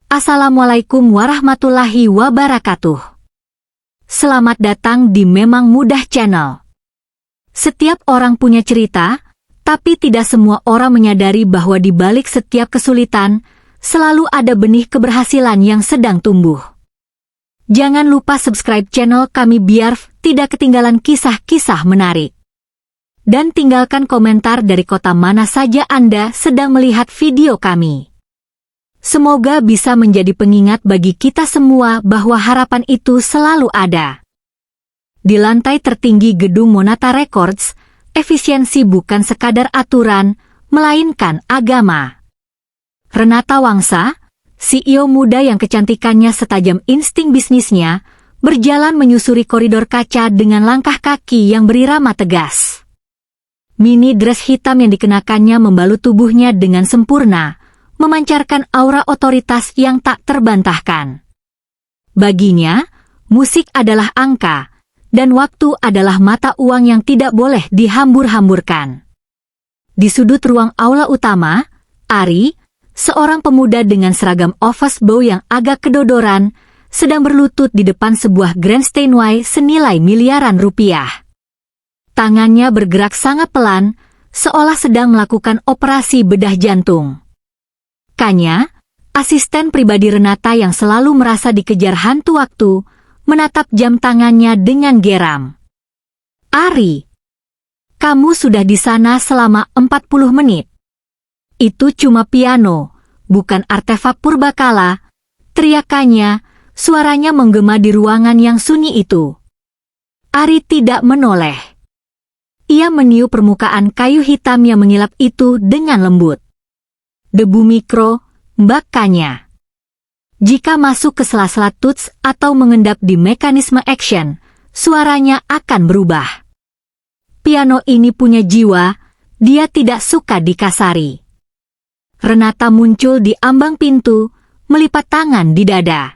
Assalamualaikum warahmatullahi wabarakatuh. Selamat datang di Memang Mudah Channel. Setiap orang punya cerita, tapi tidak semua orang menyadari bahwa di balik setiap kesulitan, selalu ada benih keberhasilan yang sedang tumbuh. Jangan lupa subscribe channel kami biar tidak ketinggalan kisah-kisah menarik. Dan tinggalkan komentar dari kota mana saja Anda sedang melihat video kami. Semoga bisa menjadi pengingat bagi kita semua bahwa harapan itu selalu ada. Di lantai tertinggi gedung Monata Records, efisiensi bukan sekadar aturan, melainkan agama. Renata Wangsa, CEO muda yang kecantikannya setajam insting bisnisnya, berjalan menyusuri koridor kaca dengan langkah kaki yang berirama tegas. Mini dress hitam yang dikenakannya membalut tubuhnya dengan sempurna, memancarkan aura otoritas yang tak terbantahkan. Baginya, musik adalah angka, dan waktu adalah mata uang yang tidak boleh dihambur-hamburkan. Di sudut ruang aula utama, Ari, seorang pemuda dengan seragam office bow yang agak kedodoran, sedang berlutut di depan sebuah Grand Steinway senilai miliaran rupiah. Tangannya bergerak sangat pelan, seolah sedang melakukan operasi bedah jantung. Kanya, asisten pribadi Renata yang selalu merasa dikejar hantu waktu, menatap jam tangannya dengan geram. Ari, kamu sudah di sana selama 40 menit. Itu cuma piano, bukan artefak purbakala, teriakannya, suaranya menggema di ruangan yang sunyi itu. Ari tidak menoleh. Ia meniup permukaan kayu hitam yang mengilap itu dengan lembut. Debu mikro, bakanya. Jika masuk ke sela-sela tuts atau mengendap di mekanisme action, suaranya akan berubah. Piano ini punya jiwa, dia tidak suka dikasari. Renata muncul di ambang pintu, melipat tangan di dada.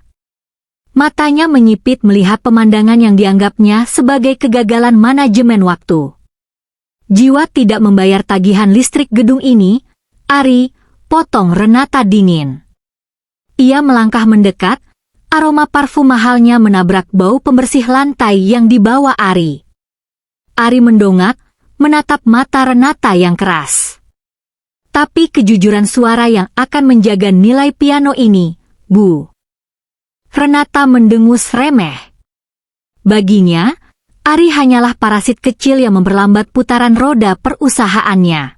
Matanya menyipit melihat pemandangan yang dianggapnya sebagai kegagalan manajemen waktu. Jiwa tidak membayar tagihan listrik gedung ini, Ari, potong Renata dingin. Ia melangkah mendekat, aroma parfum mahalnya menabrak bau pembersih lantai yang dibawa Ari. Ari mendongak, menatap mata Renata yang keras. Tapi kejujuran suara yang akan menjaga nilai piano ini, Bu. Renata mendengus remeh. Baginya, Ari hanyalah parasit kecil yang memperlambat putaran roda perusahaannya.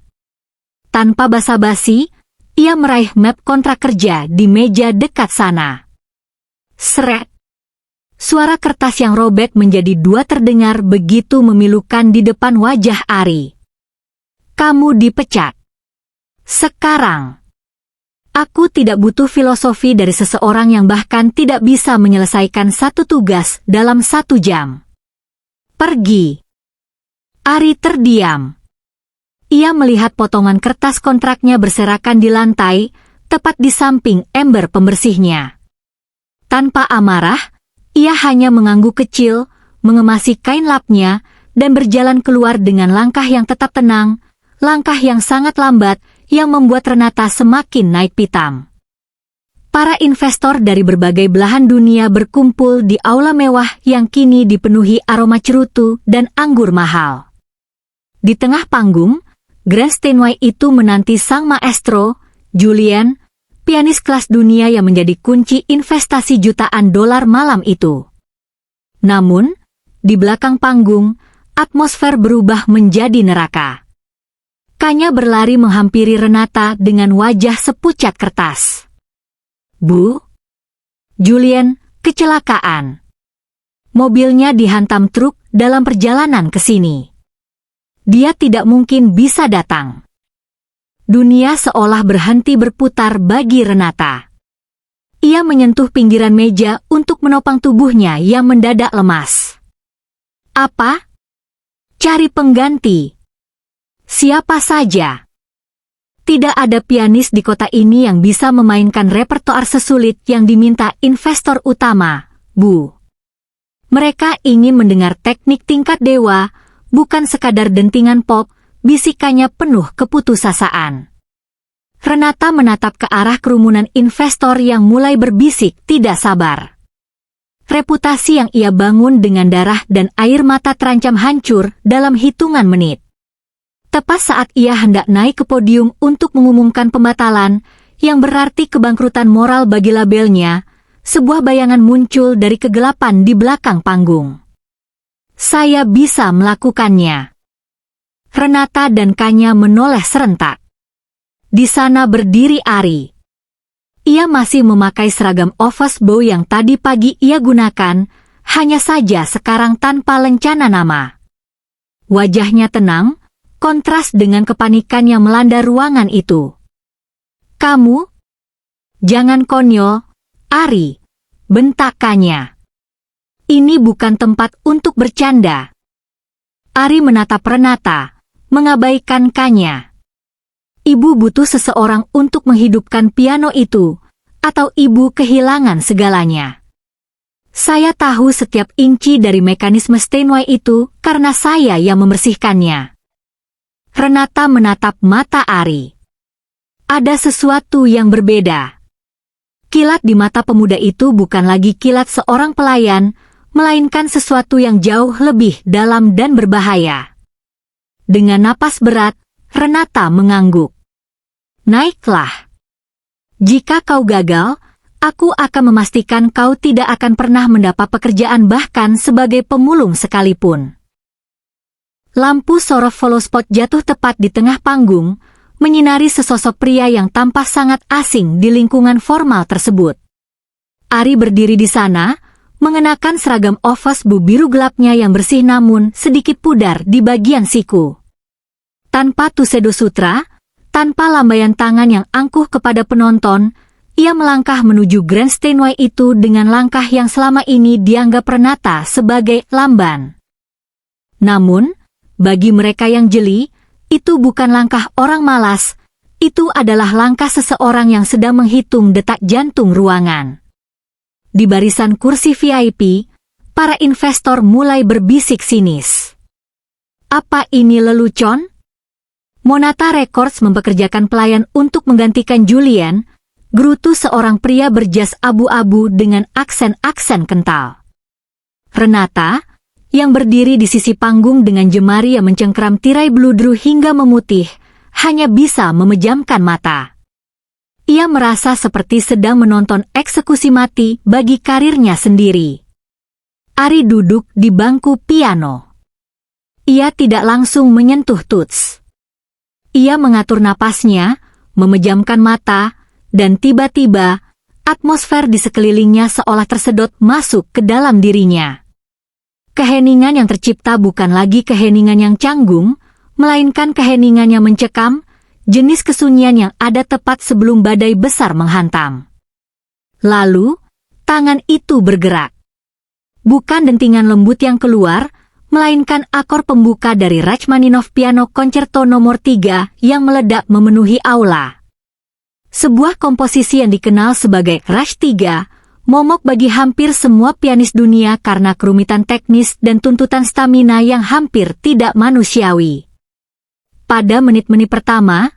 Tanpa basa-basi, ia meraih map kontrak kerja di meja dekat sana. Seret. Suara kertas yang robek menjadi dua terdengar begitu memilukan di depan wajah Ari. Kamu dipecat. Sekarang. Aku tidak butuh filosofi dari seseorang yang bahkan tidak bisa menyelesaikan satu tugas dalam 1 jam. Pergi. Ari terdiam. Ia melihat potongan kertas kontraknya berserakan di lantai, tepat di samping ember pembersihnya. Tanpa amarah, ia hanya mengangguk kecil, mengemasi kain lapnya, dan berjalan keluar dengan langkah yang tetap tenang, langkah yang sangat lambat, yang membuat Renata semakin naik pitam. Para investor dari berbagai belahan dunia berkumpul di aula mewah yang kini dipenuhi aroma cerutu dan anggur mahal. Di tengah panggung, Grand Steinway itu menanti sang maestro, Julian, pianis kelas dunia yang menjadi kunci investasi jutaan dolar malam itu. Namun, di belakang panggung, atmosfer berubah menjadi neraka. Kanya berlari menghampiri Renata dengan wajah sepucat kertas. Bu? Julian, kecelakaan. Mobilnya dihantam truk dalam perjalanan ke sini. Dia tidak mungkin bisa datang. Dunia seolah berhenti berputar bagi Renata. Ia menyentuh pinggiran meja untuk menopang tubuhnya yang mendadak lemas. Apa? Cari pengganti. Siapa saja? Tidak ada pianis di kota ini yang bisa memainkan repertoar sesulit yang diminta investor utama, Bu. Mereka ingin mendengar teknik tingkat dewa, bukan sekadar dentingan pop, bisikannya penuh keputusasaan. Renata menatap ke arah kerumunan investor yang mulai berbisik tidak sabar. Reputasi yang ia bangun dengan darah dan air mata terancam hancur dalam hitungan menit. Tepat saat ia hendak naik ke podium untuk mengumumkan pembatalan, yang berarti kebangkrutan moral bagi labelnya, sebuah bayangan muncul dari kegelapan di belakang panggung. Saya bisa melakukannya. Renata dan Kanya menoleh serentak. Di sana berdiri Ari. Ia masih memakai seragam office boy yang tadi pagi ia gunakan, hanya saja sekarang tanpa lencana nama. Wajahnya tenang, kontras dengan kepanikan yang melanda ruangan itu. Kamu? Jangan konyol, Ari, bentak Kanya. Ini bukan tempat untuk bercanda. Ari menatap Renata, mengabaikan Kanya. Ibu butuh seseorang untuk menghidupkan piano itu, atau ibu kehilangan segalanya. Saya tahu setiap inci dari mekanisme Steinway itu karena saya yang membersihkannya. Renata menatap mata Ari. Ada sesuatu yang berbeda. Kilat di mata pemuda itu bukan lagi kilat seorang pelayan, melainkan sesuatu yang jauh lebih dalam dan berbahaya. Dengan napas berat, Renata mengangguk. Naiklah. Jika kau gagal, aku akan memastikan kau tidak akan pernah mendapat pekerjaan bahkan sebagai pemulung sekalipun. Lampu sorot follow-spot jatuh tepat di tengah panggung, menyinari sesosok pria yang tampak sangat asing di lingkungan formal tersebut. Ari berdiri di sana, mengenakan seragam office blue biru gelapnya yang bersih namun sedikit pudar di bagian siku. Tanpa tuxedo sutra, tanpa lambaian tangan yang angkuh kepada penonton, ia melangkah menuju Grand Steinway itu dengan langkah yang selama ini dianggap Renata sebagai lamban. Namun, bagi mereka yang jeli, itu bukan langkah orang malas, itu adalah langkah seseorang yang sedang menghitung detak jantung ruangan. Di barisan kursi VIP, para investor mulai berbisik sinis. Apa ini lelucon? Monata Records mempekerjakan pelayan untuk menggantikan Julian, gerutu seorang pria berjas abu-abu dengan aksen-aksen kental. Renata, yang berdiri di sisi panggung dengan jemari yang mencengkeram tirai bludru hingga memutih, hanya bisa memejamkan mata. Ia merasa seperti sedang menonton eksekusi mati bagi karirnya sendiri. Ari duduk di bangku piano. Ia tidak langsung menyentuh tuts. Ia mengatur napasnya, memejamkan mata, dan tiba-tiba, atmosfer di sekelilingnya seolah tersedot masuk ke dalam dirinya. Keheningan yang tercipta bukan lagi keheningan yang canggung, melainkan keheningan yang mencekam, jenis kesunyian yang ada tepat sebelum badai besar menghantam. Lalu, tangan itu bergerak. Bukan dentingan lembut yang keluar, melainkan akor pembuka dari Rachmaninov Piano Concerto nomor 3 yang meledak memenuhi aula. Sebuah komposisi yang dikenal sebagai Rush 3, momok bagi hampir semua pianis dunia karena kerumitan teknis dan tuntutan stamina yang hampir tidak manusiawi. Pada menit-menit pertama,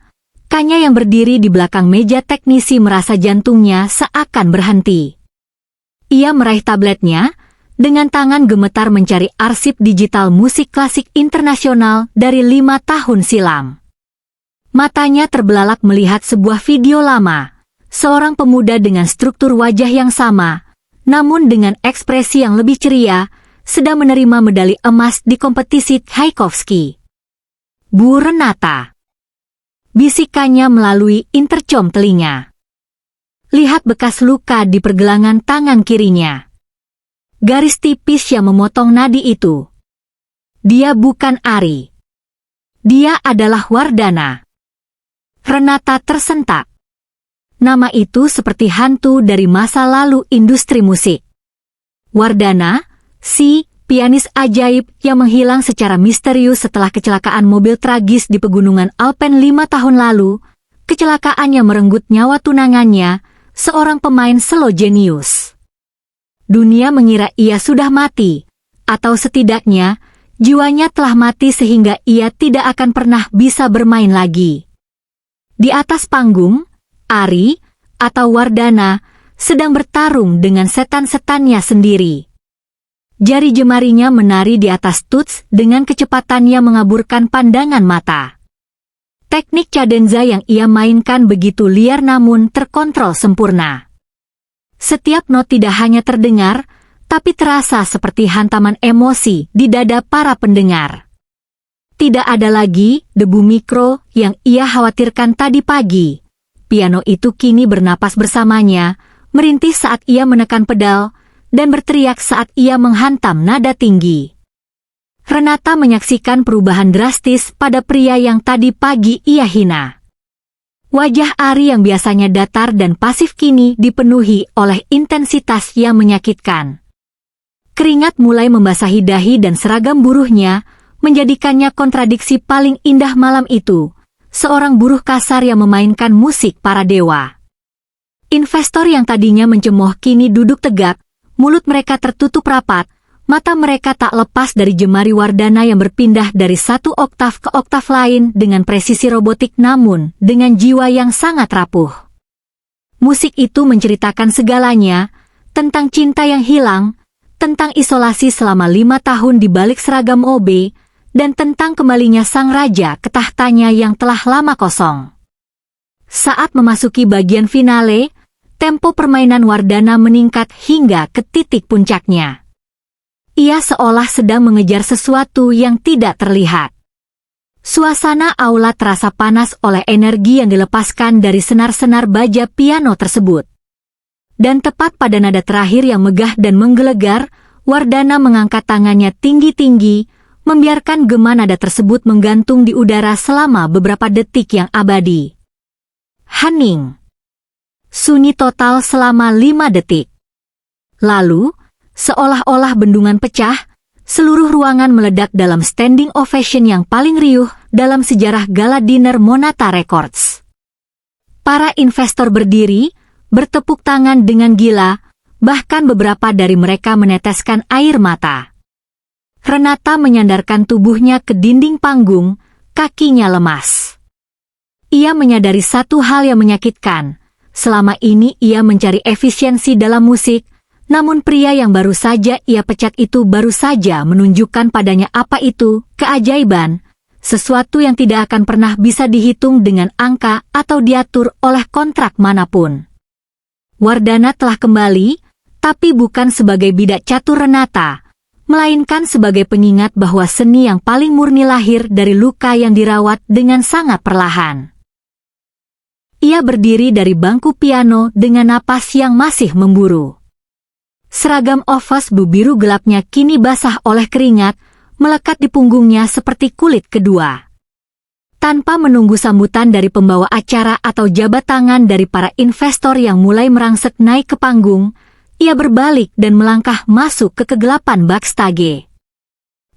Kanya yang berdiri di belakang meja teknisi merasa jantungnya seakan berhenti. Ia meraih tabletnya, dengan tangan gemetar mencari arsip digital musik klasik internasional dari 5 tahun silam. Matanya terbelalak melihat sebuah video lama, seorang pemuda dengan struktur wajah yang sama, namun dengan ekspresi yang lebih ceria, sedang menerima medali emas di kompetisi Tchaikovsky. Bu Renata. Bisikannya melalui intercom telinga. Lihat bekas luka di pergelangan tangan kirinya. Garis tipis yang memotong nadi itu. Dia bukan Ari. Dia adalah Wardana. Renata tersentak. Nama itu seperti hantu dari masa lalu industri musik. Wardana, si pianis ajaib yang menghilang secara misterius setelah kecelakaan mobil tragis di pegunungan Alpen 5 tahun lalu, kecelakaan yang merenggut nyawa tunangannya, seorang pemain selo jenius. Dunia mengira ia sudah mati, atau setidaknya, jiwanya telah mati sehingga ia tidak akan pernah bisa bermain lagi. Di atas panggung, Ari, atau Wardana, sedang bertarung dengan setan-setannya sendiri. Jari jemarinya menari di atas tuts dengan kecepatan yang mengaburkan pandangan mata. Teknik cadenza yang ia mainkan begitu liar namun terkontrol sempurna. Setiap not tidak hanya terdengar, tapi terasa seperti hantaman emosi di dada para pendengar. Tidak ada lagi debu mikro yang ia khawatirkan tadi pagi. Piano itu kini bernapas bersamanya, merintih saat ia menekan pedal, dan berteriak saat ia menghantam nada tinggi. Renata menyaksikan perubahan drastis pada pria yang tadi pagi ia hina. Wajah Ari yang biasanya datar dan pasif kini dipenuhi oleh intensitas yang menyakitkan. Keringat mulai membasahi dahi dan seragam buruhnya, menjadikannya kontradiksi paling indah malam itu, seorang buruh kasar yang memainkan musik para dewa. Investor yang tadinya mencemooh kini duduk tegak, mulut mereka tertutup rapat, mata mereka tak lepas dari jemari Wardana yang berpindah dari satu oktav ke oktav lain dengan presisi robotik namun dengan jiwa yang sangat rapuh. Musik itu menceritakan segalanya, tentang cinta yang hilang, tentang isolasi selama 5 tahun di balik seragam OB, dan tentang kembalinya sang raja ke tahtanya yang telah lama kosong. Saat memasuki bagian finale, tempo permainan Wardana meningkat hingga ke titik puncaknya. Ia seolah sedang mengejar sesuatu yang tidak terlihat. Suasana aula terasa panas oleh energi yang dilepaskan dari senar-senar baja piano tersebut. Dan tepat pada nada terakhir yang megah dan menggelegar, Wardana mengangkat tangannya tinggi-tinggi, membiarkan gema nada tersebut menggantung di udara selama beberapa detik yang abadi. Hening. Sunyi total selama 5 detik. Lalu, seolah-olah bendungan pecah, seluruh ruangan meledak dalam standing ovation yang paling riuh dalam sejarah gala dinner Monata Records. Para investor berdiri, bertepuk tangan dengan gila, bahkan beberapa dari mereka meneteskan air mata. Renata menyandarkan tubuhnya ke dinding panggung, kakinya lemas. Ia menyadari satu hal yang menyakitkan. Selama ini ia mencari efisiensi dalam musik, namun pria yang baru saja ia pecat itu baru saja menunjukkan padanya apa itu keajaiban, sesuatu yang tidak akan pernah bisa dihitung dengan angka atau diatur oleh kontrak manapun. Wardana telah kembali, tapi bukan sebagai bidak catur Renata, melainkan sebagai pengingat bahwa seni yang paling murni lahir dari luka yang dirawat dengan sangat perlahan. Ia berdiri dari bangku piano dengan napas yang masih memburu. Seragam office blue biru gelapnya kini basah oleh keringat, melekat di punggungnya seperti kulit kedua. Tanpa menunggu sambutan dari pembawa acara atau jabat tangan dari para investor yang mulai merangsek naik ke panggung, ia berbalik dan melangkah masuk ke kegelapan backstage.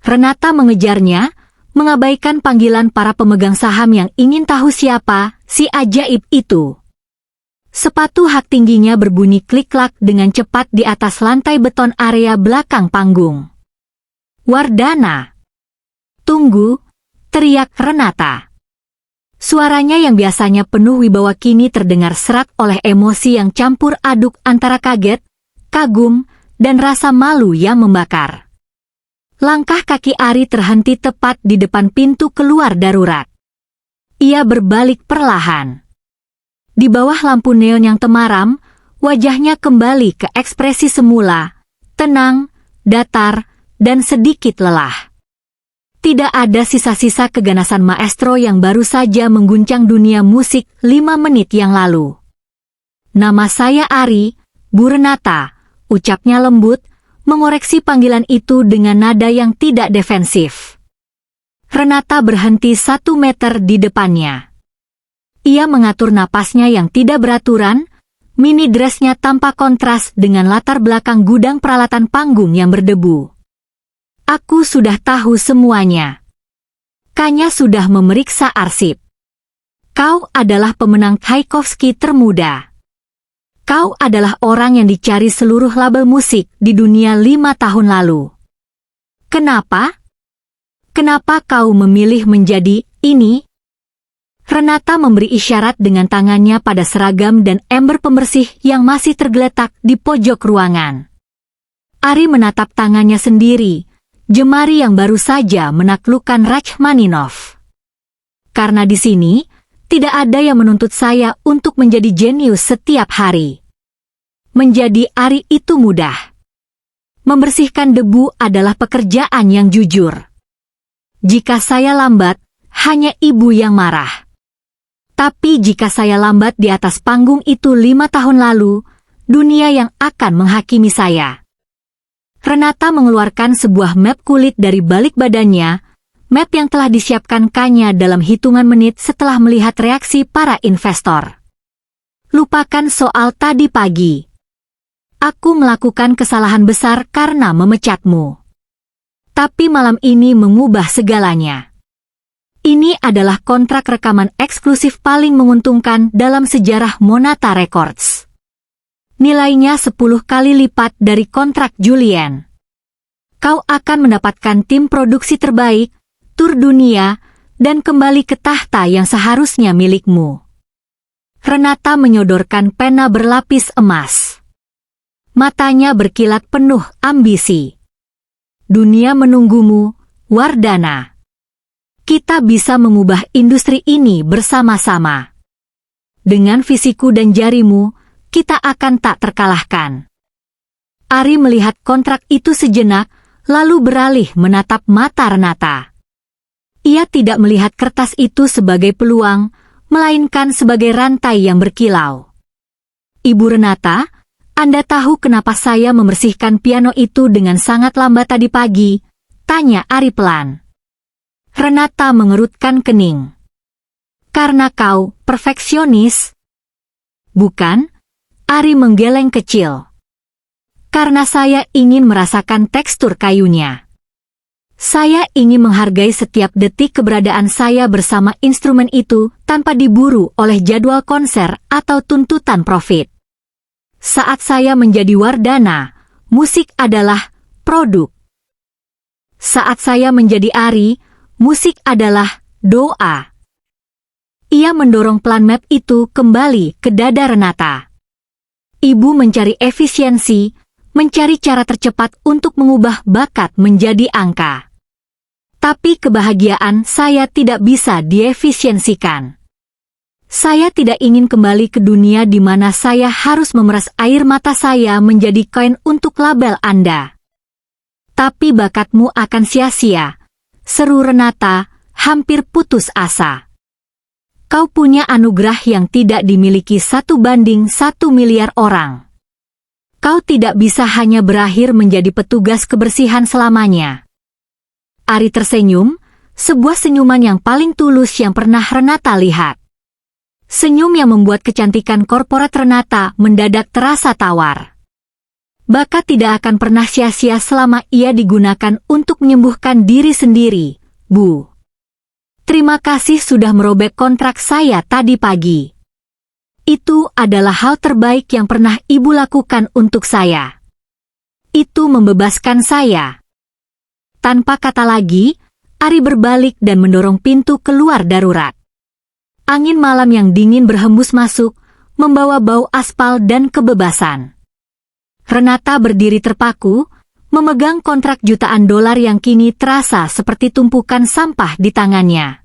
Renata mengejarnya, mengabaikan panggilan para pemegang saham yang ingin tahu siapa si ajaib itu. Sepatu hak tingginya berbunyi klik-klak dengan cepat di atas lantai beton area belakang panggung. Wardana! Tunggu! Teriak Renata. Suaranya yang biasanya penuh wibawa kini terdengar serak oleh emosi yang campur aduk antara kaget, kagum, dan rasa malu yang membakar. Langkah kaki Ari terhenti tepat di depan pintu keluar darurat. Ia berbalik perlahan. Di bawah lampu neon yang temaram, wajahnya kembali ke ekspresi semula, tenang, datar, dan sedikit lelah. Tidak ada sisa-sisa keganasan maestro yang baru saja mengguncang dunia musik 5 menit yang lalu. Nama saya Ari, Bu Renata, ucapnya lembut, mengoreksi panggilan itu dengan nada yang tidak defensif. Renata berhenti 1 meter di depannya. Ia mengatur napasnya yang tidak beraturan, mini dressnya tampak kontras dengan latar belakang gudang peralatan panggung yang berdebu. Aku sudah tahu semuanya. Kanya sudah memeriksa arsip. Kau adalah pemenang Tchaikovsky termuda. Kau adalah orang yang dicari seluruh label musik di dunia 5 tahun lalu. Kenapa? Kenapa kau memilih menjadi ini? Renata memberi isyarat dengan tangannya pada seragam dan ember pembersih yang masih tergeletak di pojok ruangan. Ari menatap tangannya sendiri, jemari yang baru saja menaklukkan Rachmaninov. Karena di sini, tidak ada yang menuntut saya untuk menjadi jenius setiap hari. Menjadi Ari itu mudah. Membersihkan debu adalah pekerjaan yang jujur. Jika saya lambat, hanya ibu yang marah. Tapi jika saya lambat di atas panggung itu 5 tahun lalu, dunia yang akan menghakimi saya. Renata mengeluarkan sebuah map kulit dari balik badannya, map yang telah disiapkan Kanya dalam hitungan menit setelah melihat reaksi para investor. Lupakan soal tadi pagi. Aku melakukan kesalahan besar karena memecatmu. Tapi malam ini mengubah segalanya. Ini adalah kontrak rekaman eksklusif paling menguntungkan dalam sejarah Monata Records. Nilainya 10 kali lipat dari kontrak Julien. Kau akan mendapatkan tim produksi terbaik, tur dunia, dan kembali ke tahta yang seharusnya milikmu. Renata menyodorkan pena berlapis emas. Matanya berkilat penuh ambisi. Dunia menunggumu, Wardana. Kita bisa mengubah industri ini bersama-sama. Dengan visiku dan jarimu, kita akan tak terkalahkan. Ari melihat kontrak itu sejenak, lalu beralih menatap mata Renata. Ia tidak melihat kertas itu sebagai peluang, melainkan sebagai rantai yang berkilau. Ibu Renata, Anda tahu kenapa saya membersihkan piano itu dengan sangat lambat tadi pagi? Tanya Ari pelan. Renata mengerutkan kening. Karena kau perfeksionis? Bukan, Ari menggeleng kecil. Karena saya ingin merasakan tekstur kayunya. Saya ingin menghargai setiap detik keberadaan saya bersama instrumen itu tanpa diburu oleh jadwal konser atau tuntutan profit. Saat saya menjadi Wardana, musik adalah produk. Saat saya menjadi Ari, musik adalah doa. Ia mendorong plan map itu kembali ke dada Renata. Ibu mencari efisiensi, mencari cara tercepat untuk mengubah bakat menjadi angka. Tapi kebahagiaan saya tidak bisa diefisiensikan. Saya tidak ingin kembali ke dunia di mana saya harus memeras air mata saya menjadi koin untuk label Anda. Tapi bakatmu akan sia-sia. Seru Renata, hampir putus asa. Kau punya anugerah yang tidak dimiliki 1 banding 1 miliar orang. Kau tidak bisa hanya berakhir menjadi petugas kebersihan selamanya. Ari tersenyum, sebuah senyuman yang paling tulus yang pernah Renata lihat. Senyum yang membuat kecantikan korporat Renata mendadak terasa tawar. Bakat tidak akan pernah sia-sia selama ia digunakan untuk menyembuhkan diri sendiri, Bu. Terima kasih sudah merobek kontrak saya tadi pagi. Itu adalah hal terbaik yang pernah Ibu lakukan untuk saya. Itu membebaskan saya. Tanpa kata lagi, Ari berbalik dan mendorong pintu keluar darurat. Angin malam yang dingin berhembus masuk, membawa bau aspal dan kebebasan. Renata berdiri terpaku, memegang kontrak jutaan dolar yang kini terasa seperti tumpukan sampah di tangannya.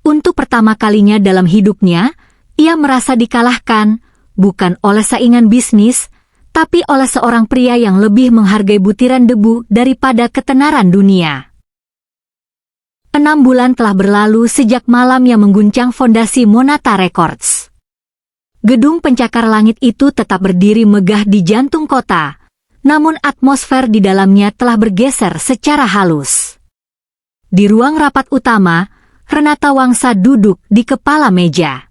Untuk pertama kalinya dalam hidupnya, ia merasa dikalahkan, bukan oleh saingan bisnis, tapi oleh seorang pria yang lebih menghargai butiran debu daripada ketenaran dunia. 6 bulan telah berlalu sejak malam yang mengguncang fondasi Monata Records. Gedung pencakar langit itu tetap berdiri megah di jantung kota, namun atmosfer di dalamnya telah bergeser secara halus. Di ruang rapat utama, Renata Wangsa duduk di kepala meja.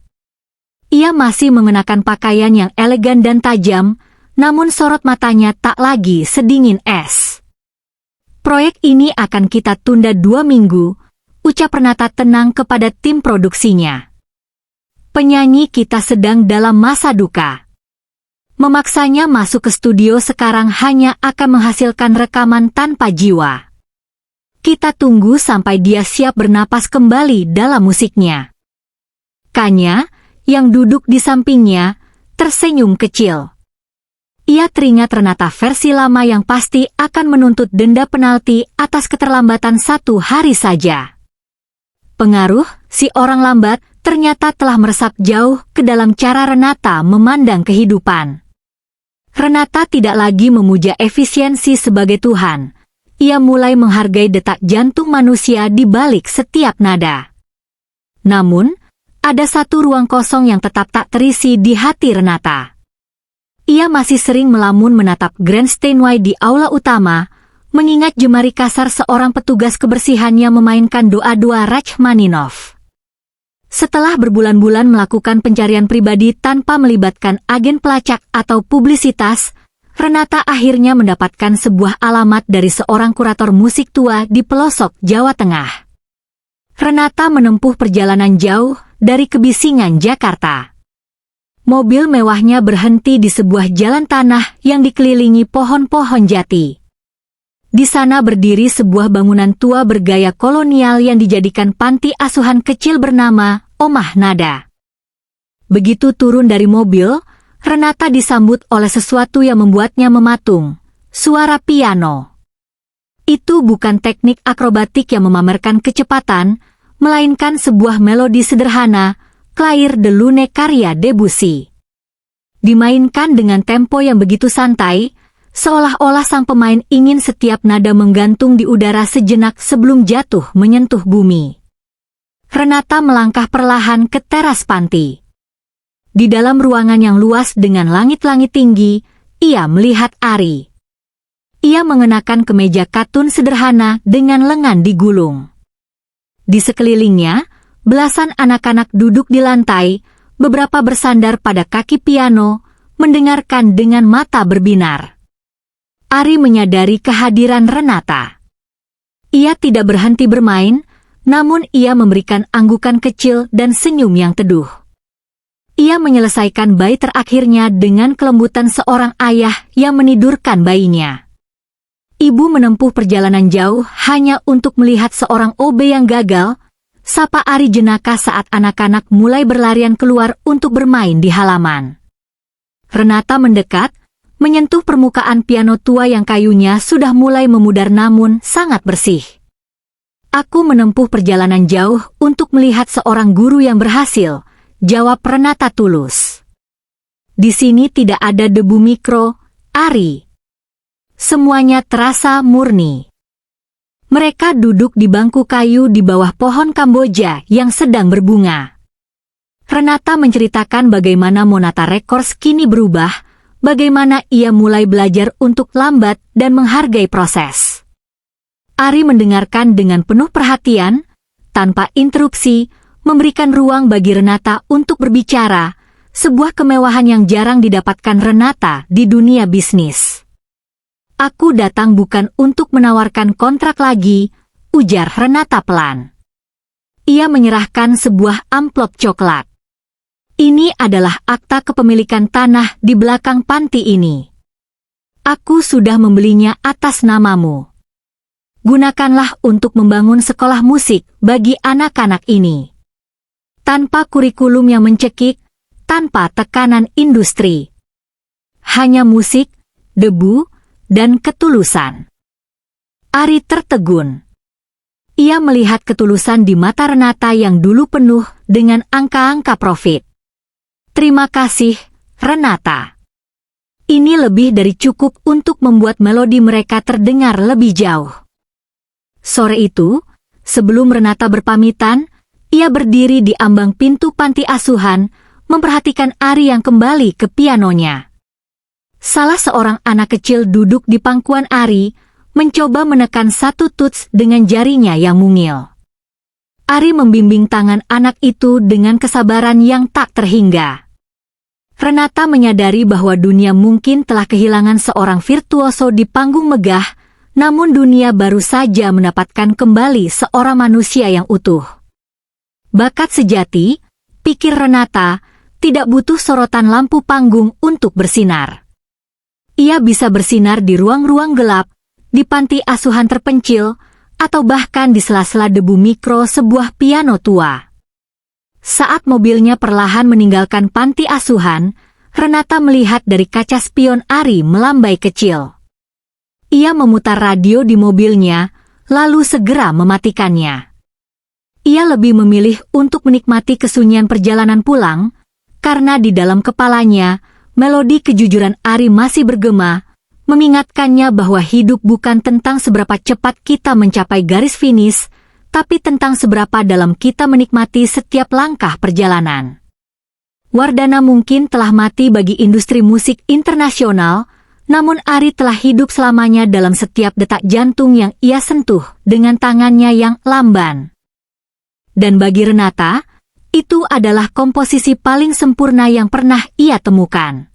Ia masih mengenakan pakaian yang elegan dan tajam, namun sorot matanya tak lagi sedingin es. Proyek ini akan kita tunda 2 minggu, ucap Renata tenang kepada tim produksinya. Penyanyi kita sedang dalam masa duka. Memaksanya masuk ke studio sekarang hanya akan menghasilkan rekaman tanpa jiwa. Kita tunggu sampai dia siap bernapas kembali dalam musiknya. rekannya, yang duduk di sampingnya, tersenyum kecil. Ia teringat Renata versi lama yang pasti akan menuntut denda penalti atas keterlambatan 1 hari saja. Pengaruh si orang lambat ternyata telah meresap jauh ke dalam cara Renata memandang kehidupan. Renata tidak lagi memuja efisiensi sebagai Tuhan. Ia mulai menghargai detak jantung manusia di balik setiap nada. Namun, ada satu ruang kosong yang tetap tak terisi di hati Renata. Ia masih sering melamun menatap Grand Steinway di aula utama, mengingat jemari kasar seorang petugas kebersihan yang memainkan doa-doa Rachmaninov. Setelah berbulan-bulan melakukan pencarian pribadi tanpa melibatkan agen pelacak atau publisitas, Renata akhirnya mendapatkan sebuah alamat dari seorang kurator musik tua di pelosok Jawa Tengah. Renata menempuh perjalanan jauh dari kebisingan Jakarta. Mobil mewahnya berhenti di sebuah jalan tanah yang dikelilingi pohon-pohon jati. Di sana berdiri sebuah bangunan tua bergaya kolonial yang dijadikan panti asuhan kecil bernama Omah Nada. Begitu turun dari mobil, Renata disambut oleh sesuatu yang membuatnya mematung, suara piano. Itu bukan teknik akrobatik yang memamerkan kecepatan, melainkan sebuah melodi sederhana, Clair de Lune karya Debussy. Dimainkan dengan tempo yang begitu santai, seolah-olah sang pemain ingin setiap nada menggantung di udara sejenak sebelum jatuh menyentuh bumi. Renata melangkah perlahan ke teras panti. Di dalam ruangan yang luas dengan langit-langit tinggi, ia melihat Ari. Ia mengenakan kemeja katun sederhana dengan lengan digulung. Di sekelilingnya, belasan anak-anak duduk di lantai, beberapa bersandar pada kaki piano, mendengarkan dengan mata berbinar. Ari menyadari kehadiran Renata. Ia tidak berhenti bermain, namun ia memberikan anggukan kecil dan senyum yang teduh. Ia menyelesaikan bait terakhirnya dengan kelembutan seorang ayah yang menidurkan bayinya. Ibu menempuh perjalanan jauh hanya untuk melihat seorang OB yang gagal, sapa Ari jenaka saat anak-anak mulai berlarian keluar untuk bermain di halaman. Renata mendekat, menyentuh permukaan piano tua yang kayunya sudah mulai memudar namun sangat bersih. Aku menempuh perjalanan jauh untuk melihat seorang guru yang berhasil, jawab Renata tulus. Di sini tidak ada debu mikro, Ari. Semuanya terasa murni. Mereka duduk di bangku kayu di bawah pohon Kamboja yang sedang berbunga. Renata menceritakan bagaimana Monata Records kini berubah, bagaimana ia mulai belajar untuk lambat dan menghargai proses. Ari mendengarkan dengan penuh perhatian, tanpa interupsi, memberikan ruang bagi Renata untuk berbicara, sebuah kemewahan yang jarang didapatkan Renata di dunia bisnis. Aku datang bukan untuk menawarkan kontrak lagi, ujar Renata pelan. Ia menyerahkan sebuah amplop coklat. Ini adalah akta kepemilikan tanah di belakang panti ini. Aku sudah membelinya atas namamu. Gunakanlah untuk membangun sekolah musik bagi anak-anak ini. Tanpa kurikulum yang mencekik, tanpa tekanan industri. Hanya musik, debu, dan ketulusan. Ari tertegun. Ia melihat ketulusan di mata Renata yang dulu penuh dengan angka-angka profit. Terima kasih, Renata. Ini lebih dari cukup untuk membuat melodi mereka terdengar lebih jauh. Sore itu, sebelum Renata berpamitan, ia berdiri di ambang pintu panti asuhan, memperhatikan Ari yang kembali ke pianonya. Salah seorang anak kecil duduk di pangkuan Ari, mencoba menekan satu tuts dengan jarinya yang mungil. Ari membimbing tangan anak itu dengan kesabaran yang tak terhingga. Renata menyadari bahwa dunia mungkin telah kehilangan seorang virtuoso di panggung megah, namun dunia baru saja mendapatkan kembali seorang manusia yang utuh. Bakat sejati, pikir Renata, tidak butuh sorotan lampu panggung untuk bersinar. Ia bisa bersinar di ruang-ruang gelap, di panti asuhan terpencil, atau bahkan di sela-sela debu mikro sebuah piano tua. Saat mobilnya perlahan meninggalkan panti asuhan, Renata melihat dari kaca spion Ari melambai kecil. Ia memutar radio di mobilnya, lalu segera mematikannya. Ia lebih memilih untuk menikmati kesunyian perjalanan pulang, karena di dalam kepalanya, melodi kejujuran Ari masih bergema, mengingatkannya bahwa hidup bukan tentang seberapa cepat kita mencapai garis finish, tapi tentang seberapa dalam kita menikmati setiap langkah perjalanan. Wardana mungkin telah mati bagi industri musik internasional, namun Ari telah hidup selamanya dalam setiap detak jantung yang ia sentuh dengan tangannya yang lamban. Dan bagi Renata, itu adalah komposisi paling sempurna yang pernah ia temukan.